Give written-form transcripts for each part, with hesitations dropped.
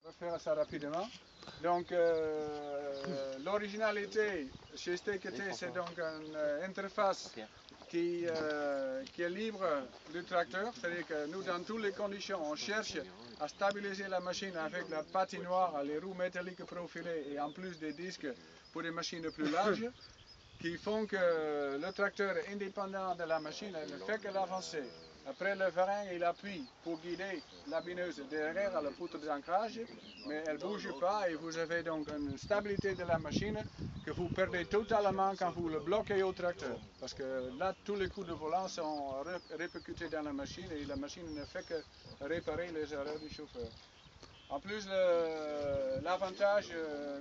On va faire ça rapidement. Donc l'originalité chez STKT, c'est donc une interface qui est libre du tracteur, c'est-à-dire que nous, dans toutes les conditions, on cherche à stabiliser la machine avec la patinoire, les roues métalliques profilées et en plus des disques pour des machines plus larges, qui font que le tracteur est indépendant de la machine, elle ne fait que l'avancer. Après le frein, il appuie pour guider la bineuse derrière à la poutre d'ancrage, mais elle ne bouge pas et vous avez donc une stabilité de la machine que vous perdez totalement quand vous le bloquez au tracteur. Parce que là, tous les coups de volant sont répercutés dans la machine et la machine ne fait que réparer les erreurs du chauffeur. En plus, l'avantage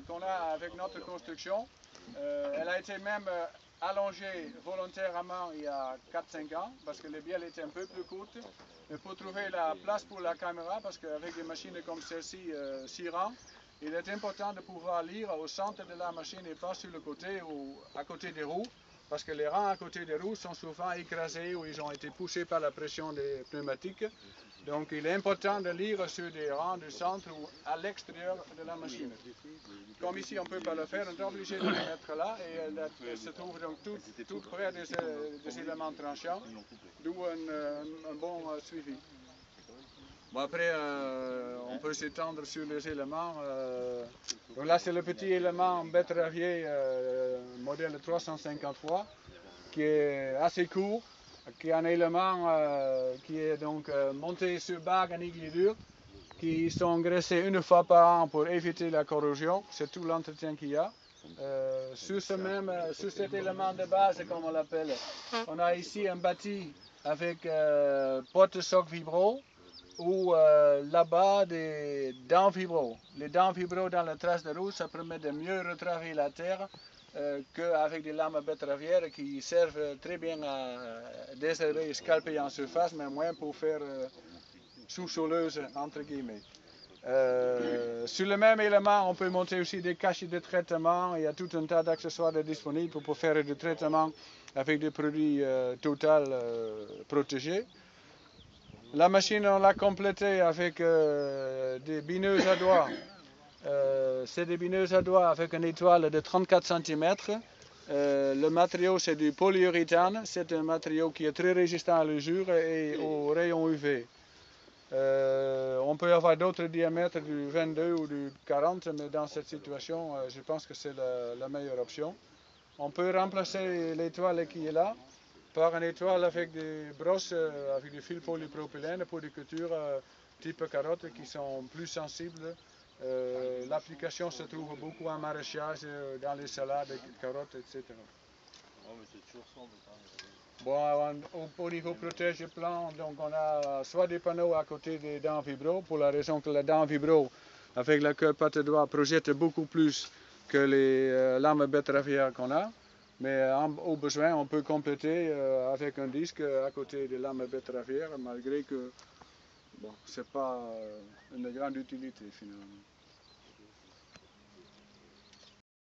qu'on a avec notre construction, elle a été même allongée volontairement il y a 4-5 ans, parce que les bielles étaient un peu plus courtes. Mais pour trouver la place pour la caméra, parce qu'avec des machines comme celle-ci, 6 rangs, il est important de pouvoir lire au centre de la machine et pas sur le côté ou à côté des roues, parce que les rangs à côté des roues sont souvent écrasés ou ils ont été poussés par la pression des pneumatiques. Donc il est important de lire sur des rangs du centre ou à l'extérieur de la machine. Comme ici on ne peut pas le faire, on est obligé de les mettre là et elles se trouvent donc toutes près des éléments tranchants, d'où un bon suivi. Bon, après on peut s'étendre sur les éléments. Donc là c'est le petit élément betteravier modèle 350 qui est assez court, qui est un élément qui est donc monté sur bague en aiguille dure, qui sont graissés une fois par an pour éviter la corrosion. C'est tout l'entretien qu'il y a. Sur cet élément de base, comme on l'appelle, on a ici un bâti avec porte-soc vibro ou là-bas des dents vibro. Les dents vibro dans la trace de roue, ça permet de mieux retraver la terre qu'avec des lames betteravières qui servent très bien à desherber et scalper en surface, mais moins pour faire sous-soleuse entre guillemets. Sur le même élément, on peut monter aussi des cachets de traitement. Il y a tout un tas d'accessoires disponibles pour faire du traitement avec des produits Total protégés. La machine, on l'a complétée avec des bineuses à doigts. C'est des bineuses à doigts avec une étoile de 34 cm. Le matériau, c'est du polyuréthane. C'est un matériau qui est très résistant à l'usure et aux rayons UV. On peut avoir d'autres diamètres du 22 ou du 40, mais dans cette situation, je pense que c'est la meilleure option. On peut remplacer l'étoile qui est là par une étoile avec des brosses, avec du fil polypropylène pour des cultures type carottes qui sont plus sensibles. L'application se trouve beaucoup en maraîchage, dans les salades, carottes, etc. Oh, mais c'est toujours ça, Bon, au niveau protège-plan, donc on a soit des panneaux à côté des dents vibro, pour la raison que la dent vibro, avec la queue patte doigt, projette beaucoup plus que les lames betteravières qu'on a. Mais au besoin, on peut compléter avec un disque à côté des lames betteravières, malgré que bon, ce n'est pas une grande utilité finalement.